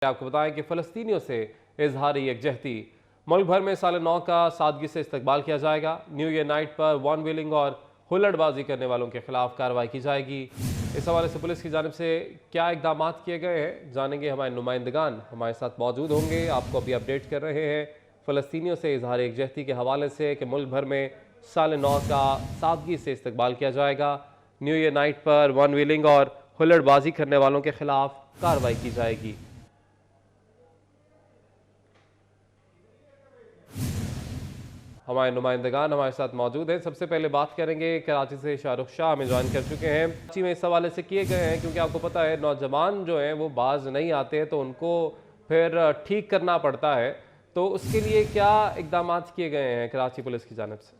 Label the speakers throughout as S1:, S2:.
S1: आपको बताएं कि फ़लस्तीनियों से इजहार यकजहती। मुल्क भर में साल नौ का सादगी से इस्तकबाल किया जाएगा। न्यू ईयर नाइट पर वन व्हीलिंग और हुल्लड़बाजी करने वालों के खिलाफ कार्रवाई की जाएगी। इस हवाले से पुलिस की जानिब से क्या इकदाम किए गए हैं जानेंगे। हमारे नुमाइंदगान हमारे साथ मौजूद होंगे, आपको अभी अपडेट कर रहे हैं फ़लस्तीनियों से इजहार यकजहती के हवाले से कि मुल्क भर में साल नौ का सादगी से इस्तकबाल किया जाएगा। न्यू ईयर नाइट पर वन व्हीलिंग और हुल्लड़बाजी करने वालों के खिलाफ कार्रवाई की जाएगी। हमारे नुमाइंदगान हमारे साथ मौजूद हैं। सबसे पहले बात करेंगे कराची से शाहरुख शाह हमें ज्वाइन कर चुके हैं। कराची में इस हवाले से किए गए हैं क्योंकि आपको पता है नौजवान जो हैं वो बाज नहीं आते हैं तो उनको फिर ठीक करना पड़ता है, तो उसके लिए क्या इकदाम किए गए हैं कराची पुलिस की जानिब से?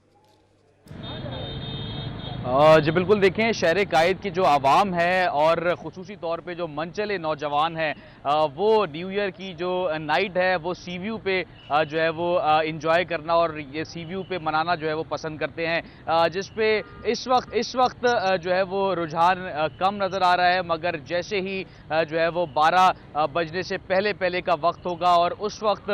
S2: जी बिल्कुल, देखें शहर कायद की जो आवाम है और ख़ुसूसी तौर पे जो मनचले नौजवान हैं वो न्यू ईयर की जो नाइट है वो सी व्यू पे जो है वो इंजॉय करना और ये सी व्यू पे मनाना जो है वो पसंद करते हैं, जिस पे इस वक्त जो है वो रुझान कम नज़र आ रहा है। मगर जैसे ही जो है वो 12 बजने से पहले का वक्त होगा और उस वक्त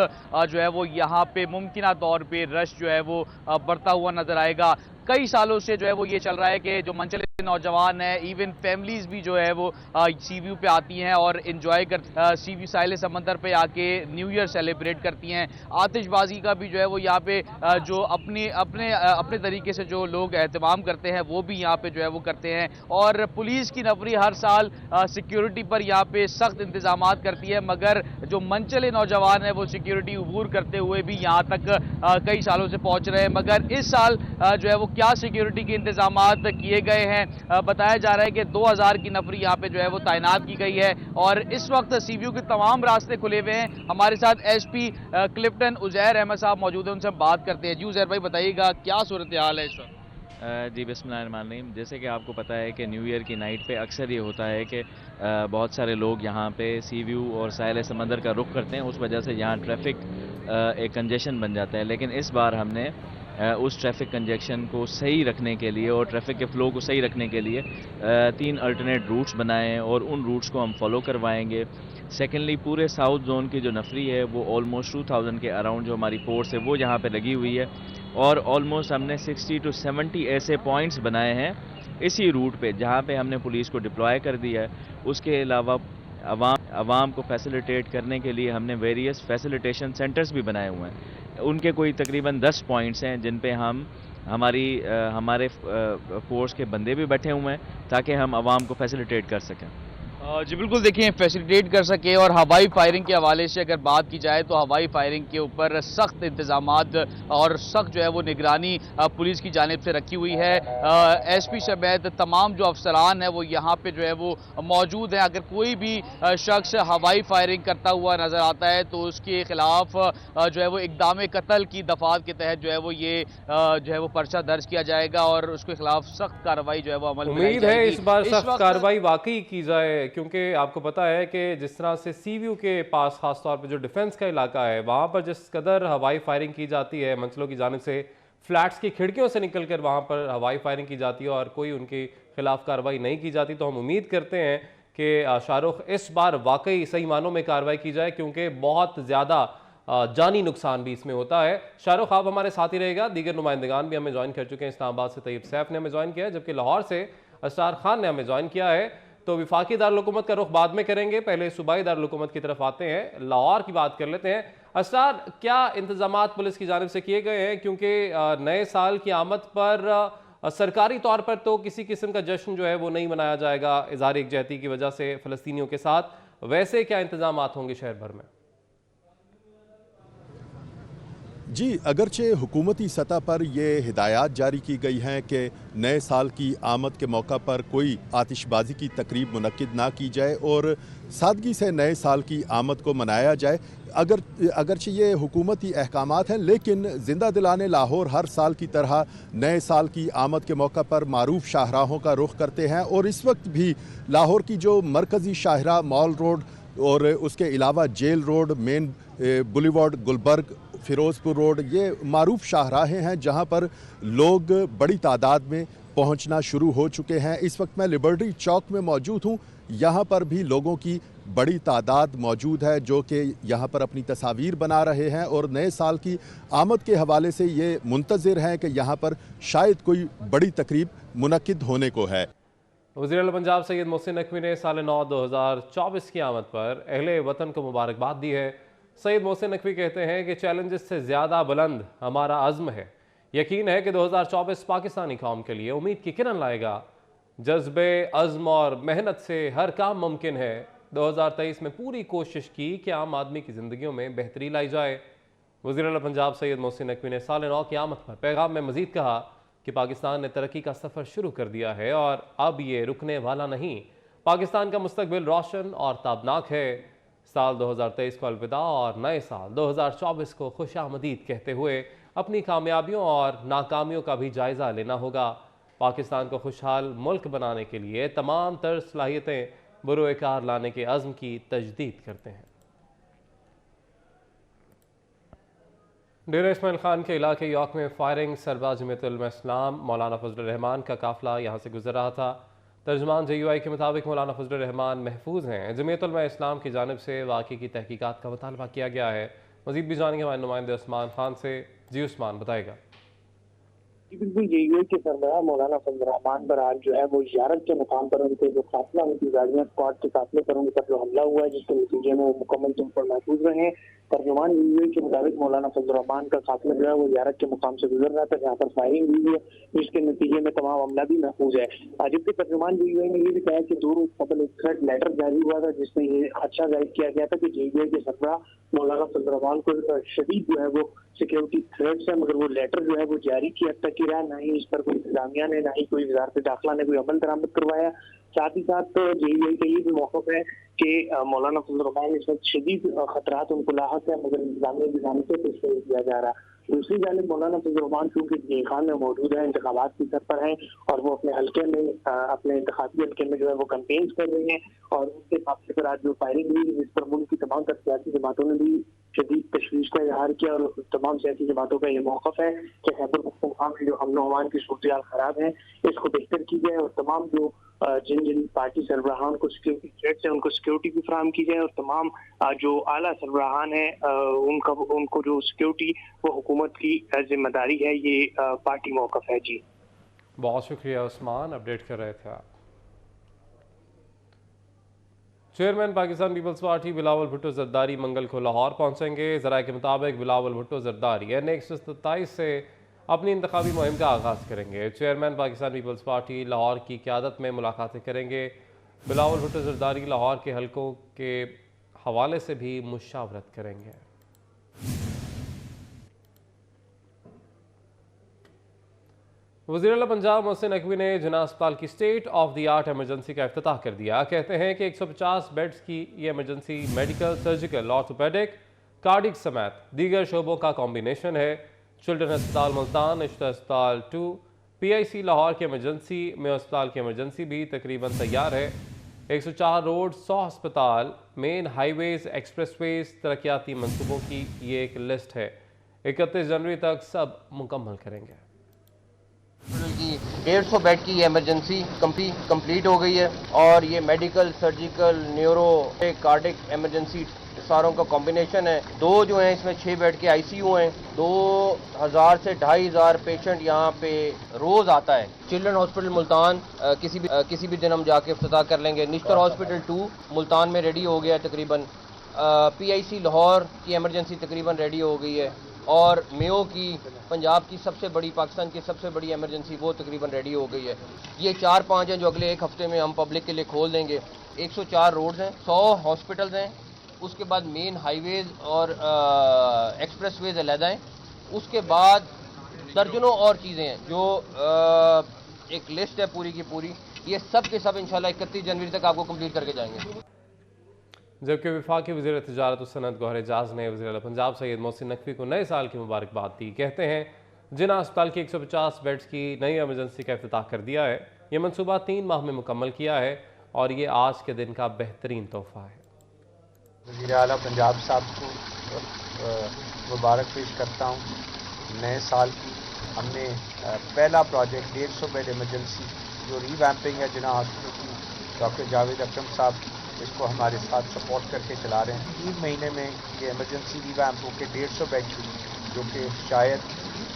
S2: जो है वो यहाँ पे मुमकिना तौर पे रश जो है वो बढ़ता हुआ नज़र आएगा। कई सालों से जो है वो ये चल रहा है कि जो मनचले नौजवान हैं, इवन फैमिलीज भी जो है वो सी व्यू पे आती हैं और इंजॉय कर सी व्यू साहिल समंदर पे आके न्यू ईयर सेलिब्रेट करती हैं। आतिशबाजी का भी जो है वो यहाँ पे जो अपने तरीके से जो लोग एहतमाम करते हैं वो भी यहाँ पे जो है वो करते हैं। और पुलिस की नफरी हर साल सिक्योरिटी पर यहाँ पे सख्त इंतजाम करती है, मगर जो मनचले नौजवान हैं वो सिक्योरिटी अबूर करते हुए भी यहाँ तक कई सालों से पहुँच रहे हैं। मगर इस साल जो है वो क्या सिक्योरिटी के इंतजाम किए गए हैं, बताया जा रहा है कि 2000 की नफरी यहाँ पे जो है वो तैनात की गई है और इस वक्त सी व्यू के तमाम रास्ते खुले हुए हैं। हमारे साथ एसपी क्लिफ्टन उजैर अहमद साहब मौजूद हैं, उनसे बात करते हैं। जी उजैर भाई, बताइएगा क्या सूरत हाल है इस वक्त?
S3: जी बिस्मिल्लाहिर्रहमानिर्रहीम। जैसे कि आपको पता है कि न्यू ईयर की नाइट पे अक्सर ये होता है कि बहुत सारे लोग यहाँ पे सी व्यू और साहिल समंदर का रुख करते हैं, उस वजह से यहाँ ट्रैफिक एक कंजेशन बन जाता है। लेकिन इस बार हमने उस ट्रैफिक कंजेक्शन को सही रखने के लिए और ट्रैफिक के फ़्लो को सही रखने के लिए 3 अल्टरनेट रूट्स बनाए हैं और उन रूट्स को हम फॉलो करवाएंगे। सेकेंडली, पूरे साउथ जोन की जो नफरी है वो ऑलमोस्ट 2000 के अराउंड जो हमारी फोर्स है वो यहाँ पे लगी हुई है और ऑलमोस्ट हमने 60 to 70 ऐसे पॉइंट्स बनाए हैं इसी रूट पे जहाँ पे हमने पुलिस को डिप्लॉय कर दिया है। उसके अलावा आवाम को फैसिलिटेट करने के लिए हमने वेरियस फैसिलिटेशन सेंटर्स भी बनाए हुए हैं। उनके कोई तकरीबन 10 पॉइंट्स हैं जिन पे हमारे फोर्स के बंदे भी बैठे हुए हैं ताकि हम आवाम को फैसिलिटेट कर सकें।
S2: जी बिल्कुल, देखिए फैसिलिटेट कर सके। और हवाई फायरिंग के हवाले से अगर बात की जाए तो हवाई फायरिंग के ऊपर सख्त इंतजामात और सख्त जो है वो निगरानी पुलिस की जानिब से रखी हुई है। एसपी समेत तमाम जो अफसरान हैं वो यहाँ पे जो है वो मौजूद हैं। अगर कोई भी शख्स हवाई फायरिंग करता हुआ नज़र आता है तो उसके खिलाफ जो है वो इक़दाम कत्ल की दफात के तहत जो है वो ये जो है वो पर्चा दर्ज किया जाएगा और उसके खिलाफ सख्त कार्रवाई जो है वो अमल में लाई
S1: उम्मीद है
S2: जाएगी।
S1: इस बार सख्त कार्रवाई वाकई की जाए, क्योंकि आपको पता है कि जिस तरह से सी व्यू के पास खासतौर पर जो डिफेंस का इलाका है वहाँ पर जिस कदर हवाई फायरिंग की जाती है मंचलों की जानिब से, फ्लैट्स की खिड़कियों से निकलकर वहाँ पर हवाई फायरिंग की जाती है और कोई उनके खिलाफ कार्रवाई नहीं की जाती, तो हम उम्मीद करते हैं कि शाहरुख इस बार वाकई सही मानों में कार्रवाई की जाए, क्योंकि बहुत ज़्यादा जानी नुकसान भी इसमें होता है। शाहरुख, आप हमारे साथ ही रहेगा। दीगर नुमाइंदगान भी हमें ज्वाइन कर चुके हैं। इस्लामाबाद से तैयब सैफ ने हमें ज्वाइन किया है, जबकि लाहौर से असरार खान ने हमें ज्वाइन किया है। तो विफाकी दारुल-हुकूमत का रुख बाद में करेंगे, पहले सूबाई दारुल-हुकूमत की तरफ आते हैं। लाहौर की बात कर लेते हैं। असरार, क्या इंतजामात पुलिस की जानिब से किए गए हैं, क्योंकि नए साल की आमद पर सरकारी तौर पर तो किसी किस्म का जश्न जो है वो नहीं मनाया जाएगा इज़हार यकजहती की वजह से फ़लस्तीनियों के साथ, वैसे क्या इंतजामात होंगे शहर भर में?
S4: जी, अगरचे हुकूमती सतह पर ये हिदायत जारी की गई हैं कि नए साल की आमद के मौका पर कोई आतिशबाजी की तकरीब मुनक्किद ना की जाए और सादगी से नए साल की आमद को मनाया जाए। अगरचे ये हुकूमती अहकामात हैं, लेकिन ज़िंदा दिलाने लाहौर हर साल की तरह नए साल की आमद के मौका पर मारूफ शाहराहों का रुख करते हैं और इस वक्त भी लाहौर की जो मरकज़ी शाहरा मॉल रोड और उसके अलावा jail road, main boulevard, Gulberg, Ferozepur road, ये मारूफ शाहराहें हैं जहां पर लोग बड़ी तादाद में पहुंचना शुरू हो चुके हैं। इस वक्त मैं लिबर्टी चौक में मौजूद हूं। यहाँ पर भी लोगों की बड़ी तादाद मौजूद है जो कि यहाँ पर अपनी तस्वीर बना रहे हैं और नए साल की आमद के हवाले से ये मुंतज़िर हैं कि यहाँ पर शायद कोई बड़ी तकरीब मुनक्किद होने को है।
S1: वज़ीर आला पंजाब सैयद मोहसिन नकवी ने साल नौ 2024 की आमद पर अहले वतन को मुबारकबाद दी है। सैयद मोहसिन नकवी कहते हैं कि चैलेंजेस से ज़्यादा बुलंद हमारा अज़्म है। यकीन है कि 2024 पाकिस्तानी कौम के लिए उम्मीद की किरण लाएगा। जज्बे, अज़्म और मेहनत से हर काम मुमकिन है। 2023 में पूरी कोशिश की कि आम आदमी की ज़िंदगियों में बेहतरी लाई जाए। वज़ीर आला पंजाब सैयद मोहसिन नकवी ने साल नौ की आमद पर पैगाम में मज़ीद कहा कि पाकिस्तान ने तरक्की का सफ़र शुरू कर दिया है और अब ये रुकने वाला नहीं। पाकिस्तान का मुस्तकबिल रोशन और ताबनाक है। साल 2023 को अलविदा और नए साल 2024 को खुशामदीद कहते हुए अपनी कामयाबियों और नाकामियों का भी जायज़ा लेना होगा। पाकिस्तान को खुशहाल मुल्क बनाने के लिए तमाम तर सलाहियतें बरोएकार लाने के अज़्म की तजदीद करते हैं। डेरा इस्माइल खान के इलाके यॉर्क में फायरिंग, सरबराह जमीयतुल उलमा इस्लाम मौलाना फजलुर रहमान का काफिला यहाँ से गुजर रहा था। तर्जुमान JUI के मुताबिक मौलाना फजलुर रहमान महफूज हैं। जमीयतुल उलमा इस्लाम की जानिब से वाक़े की तहकीकात का मुतालबा किया गया है। मज़ीद भी जानेंगे हमारे नुमाइंदे उस्मान खान से। जी उस्मान, बताएगा।
S5: बिल्कुल JUI के सरबराह मौलाना फजलुर रहमान पर आज जो है वो ज़ियारत के मुकाम पर उनके जो काफिला उनकी गाड़ियां स्क्वाड के काफिले पर उन पर जो हमला हुआ है, जिसके नतीजे में वो मुकम्मल तौर पर महफूज रहे। तर्जुमान JUI के मुताबिक मौलाना फजलुर रहमान का काफिला जो है वो ज़ियारत के मुकाम से गुजर रहा था, जहाँ पर फायरिंग हुई है, जिसके नतीजे में तमाम हमला भी महफूज है। जबकि तर्जुमान JUI ने ये भी कहा कि 2 रोज कबल एक थ्रेट लेटर जारी हुआ था, जिसमें ये खदशा जाहिर किया गया था कि JUI के सरबराह मौलाना फजलुर रहमान को शदीद जो है वो सिक्योरिटी थ्रेट्स है, मगर वो लेटर जो है वो जारी की हद तक ही रहा। ना ही इस पर कोई इंतजामिया ने, ना ही कोई वजारत दाखिला ने कोई अमल दरामद करवाया। साथ ही साथ JUI का ये भी मौक़िफ़ है कि मौलाना फजलुर रहमान इस वक्त शदीद खतरात उनको लाहक है, मगर इंतजामिया की जानिब से कुछ नहीं किया जा रहा। दूसरी जानिब मौलाना फजलुर रहमान चूँकि जी खान में मौजूद है, इंतखाबात की सर पर हैं और वो अपने हल्के में अपने इंतखाबी हल्के में जो है वो कैंपेन्स कर रहे हैं, और उसके काफिले पर आज जो फायरिंग हुई, जिस पर मुल्क की तमाम सियासी जमातों ने भी शदीद तशवीश का इजहार किया, और तमाम सियासी जमातों का ये मौक़िफ़ है कि खैबर पख्तूनख्वा में जो अमन अमान की सूरत खराब है, इसको बेहतर की जाए और तमाम जो जिन जिन पार्टी सरबराहान को सिक्योरिटी थ्रेट्स है उनको सिक्योरिटी भी फराहम की जाए, और तमाम जो आला सरबराहान है उनको जो सिक्योरिटी वो हुकूमत की जिम्मेदारी है। ये पार्टी मौक़िफ़ है। जी
S1: बहुत शुक्रिया उस्मान, अपडेट कर रहे थे आप। चेयरमैन पाकिस्तान पीपल्स पार्टी बिलावल भुट्टो जरदारी मंगल को लाहौर पहुंचेंगे। ज़राए के मुताबिक बिलावल भुट्टो जरदारी NA-127 से अपनी इंतखाबी मुहिम का आगाज़ करेंगे। Chairman Pakistan peoples Party Lahore की क़यादत में मुलाकातें करेंगे। बिलावल भुट्टो जरदारी लाहौर के हलकों के हवाले से भी मुशावरत करेंगे। वज़ीर आला पंजाब मोहसिन नकवी ने जिन्ना अस्पताल की state of the art emergency का इफ्तिताह कर दिया। कहते हैं कि 150 बेड्स की ये emergency medical, surgical, orthopaedic, cardiac समेत दीगर शोबों का कॉम्बिनेशन है। चिल्ड्रन अस्पताल मुल्तान, इश्ता अस्पताल 2, PIC लाहौर की एमरजेंसी में अस्पताल की एमरजेंसी भी तकरीबन तैयार है। 104 रोड, 100 अस्पताल, मेन हाईवेज, एक्सप्रेसवेज, तरक्याती मनसूबों की ये एक लिस्ट है। 31 जनवरी तक सब मुकम्मल करेंगे।
S6: की 150 बेड की एमरजेंसी कंप्लीट हो गई है, और ये medical, surgical, neuro, cardiac emergency सारों का कॉम्बिनेशन है। 2 जो हैं इसमें 6 बेड के ICU हैं। 2000 से 2500 पेशेंट यहाँ पे रोज आता है। चिल्ड्रन हॉस्पिटल मुल्तान किसी भी दिन हम जाके इफ्तिताह कर लेंगे। निश्तर हॉस्पिटल 2 मुल्तान में रेडी हो गया है तकरीबन। PIC लाहौर की एमरजेंसी तकरीबन रेडी हो गई है, और मेयो की पंजाब की सबसे बड़ी, पाकिस्तान की सबसे बड़ी एमरजेंसी वो तकरीबन रेडी हो गई है। ये 4-5 हैं जो अगले 1 हफ्ते में हम पब्लिक के लिए खोल देंगे। 104 रोड्स हैं, 100 हॉस्पिटल्स हैं, उसके बाद मेन हाईवेज और एक्सप्रेसवेज अलहदा हैं। उसके बाद दर्जनों और चीज़ें हैं जो एक लिस्ट है पूरी की पूरी। ये सब के सब इंशाल्लाह 31 जनवरी तक आपको कंप्लीट करके जाएंगे।
S1: जबकि वफाकी वज़ीर तिजारत और सनत गौहर एजाज ने वज़ीर आला पंजाब सैयद मोहसिन नकवी को नए साल की मुबारकबाद दी। कहते हैं जिन्ना अस्पताल की 150 बेड्स की नई एमरजेंसी का इफ्तिताह कर दिया है। ये मनसूबा 3 माह में मुकम्मल किया है, और ये आज के दिन का बेहतरीन तोहफ़ा है।
S7: वज़ीर आला पंजाब साहब को मुबारक पेश करता हूँ नए साल की। हमने पहला प्रोजेक्ट 150 बेड एमरजेंसी जो रीवैम्पिंग है जिन्ना हॉस्पिटल की, डॉक्टर जावेद अकरम साहब इसको हमारे साथ सपोर्ट करके चला रहे हैं। 3 महीने में ये इमरजेंसी रिवैम्प होकर 150 बेड जो कि शायद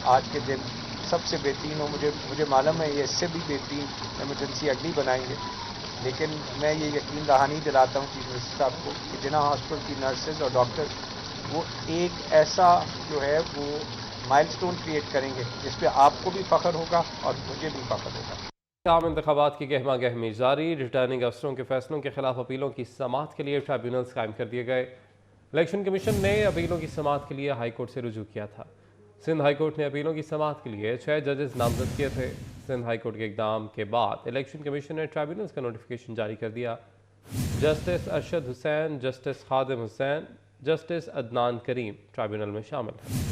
S7: आज के दिन सबसे बेहतरीन हो। मुझे मालूम है ये इससे भी बेहतरीन इमरजेंसी अगली बनाएंगे, लेकिन मैं ये यकीन दहानी दिलाता हूँ चीफ मिनिस्टर साहब को कि जिन्ना हॉस्पिटल की नर्सेज और डॉक्टर वो एक ऐसा जो है वो माइलस्टोन क्रिएट करेंगे जिस पे आपको भी फ़ख्र होगा और मुझे भी फ़ख्र होगा।
S1: आम इंतखाबात की गहमा गहमी जारी। रिटर्निंग अफसरों के फैसलों के खिलाफ अपीलों की समाअत के लिए ट्राइब्यूनल्स कायम कर दिए गए। इलेक्शन कमीशन ने अपीलों की समाअत के लिए हाई कोर्ट से रुजू किया था। सिंध हाई कोर्ट ने अपीलों की समाअत के लिए 6 जजेस नामजद किए थे। सिंध हाई कोर्ट के इकदाम के बाद इलेक्शन कमीशन ने ट्राइब्यूनल्स का नोटिफिकेशन जारी कर दिया। जस्टिस अरशद हुसैन, जस्टिस खादिम हुसैन, जस्टिस अदनान करीम ट्राइब्यूनल में शामिल हैं।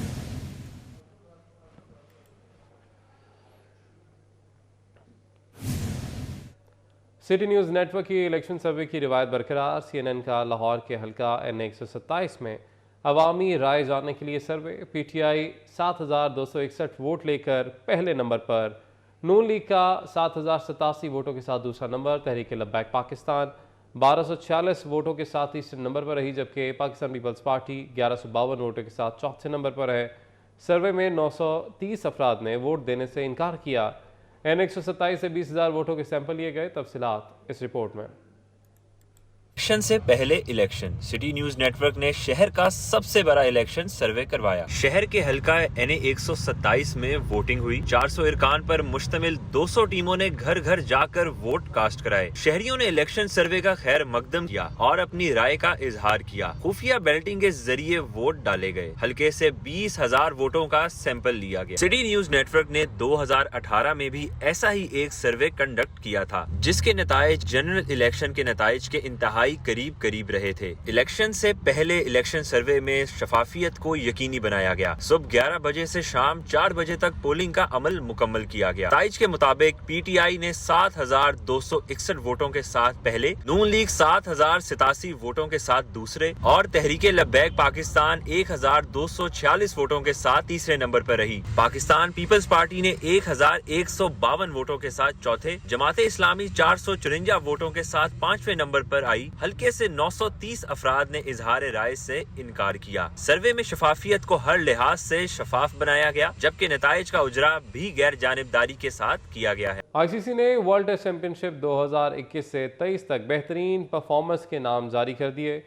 S1: सिटी न्यूज़ नेटवर्क की इलेक्शन सर्वे की रिवायत बरकरार। CNN का लाहौर के हल्का N127 में अवामी राय जानने के लिए सर्वे। PTI 7,261 वोट लेकर पहले नंबर पर, नून लीग का 7,087 वोटों के साथ दूसरा नंबर, तहरीक लब्बैक पाकिस्तान 1246 वोटों के साथ तीसरे नंबर पर रही, जबकि पाकिस्तान पीपल्स पार्टी 1152 वोटों के साथ चौथे नंबर पर है। सर्वे में 930 अफराद ने वोट देने से इनकार किया। N127 से 20,000 वोटों के सैंपल लिए गए। तफसीलात इस रिपोर्ट में।
S8: इलेक्शन से पहले इलेक्शन। सिटी न्यूज नेटवर्क ने शहर का सबसे बड़ा इलेक्शन सर्वे करवाया। शहर के हल्का NA127 में वोटिंग हुई। 400 इरकान पर मुश्तमिल 200 टीमों ने घर घर जाकर वोट कास्ट कराए। शहरियों ने इलेक्शन सर्वे का खैर मकदम किया और अपनी राय का इजहार किया। खुफिया बैलेटिंग के जरिए वोट डाले गए। हल्के से 20,000 वोटों का सैंपल लिया गया। सिटी न्यूज नेटवर्क ने 2018 में भी ऐसा ही एक सर्वे कंडक्ट किया था, जिसके नताइज जनरल इलेक्शन के नताइज के इंतहाई करीब रहे थे। इलेक्शन से पहले इलेक्शन सर्वे में शफाफियत को यकीनी बनाया गया। सुबह 11 बजे से शाम 4 बजे तक पोलिंग का अमल मुकम्मल किया गया। ताइज के मुताबिक PTI ने 7,261 वोटों के साथ पहले, नून लीग 7,087 वोटों के साथ दूसरे और तहरीके लब्बैक पाकिस्तान 1,246 वोटों के साथ तीसरे नंबर पर रही। पाकिस्तान पीपल्स पार्टी ने 1,152 वोटों के साथ चौथे, जमाते इस्लामी 454 वोटों के साथ 5वें नंबर पर आई। हल्के से 930 अफराद ने इजहार राय से इनकार किया। सर्वे में शफाफियत को हर लिहाज से शफाफ बनाया गया, जबकि नताइज का उजरा भी गैर जानिबदारी के साथ किया गया है।
S1: ICC ने वर्ल्ड टेस्ट चैंपियनशिप 2021 से 23 तक बेहतरीन परफॉर्मेंस के नाम जारी कर दिए।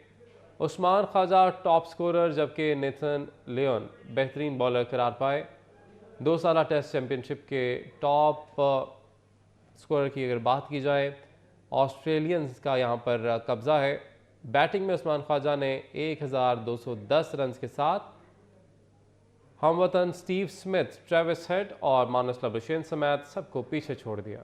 S1: उस्मान ख्वाजा टॉप स्कोरर, जबकि नेथन लियोन बेहतरीन बॉलर करार पाए। 2 साला टेस्ट चैंपियनशिप के टॉप स्कोरर की अगर बात की जाए, ऑस्ट्रेलियंस का यहाँ पर कब्जा है। बैटिंग में उस्मान ख्वाजा ने 1,210 रन के साथ हमवतन स्टीव स्मिथ, ट्रेविस हेड और मानस लब्रेशन समेत सबको पीछे छोड़ दिया।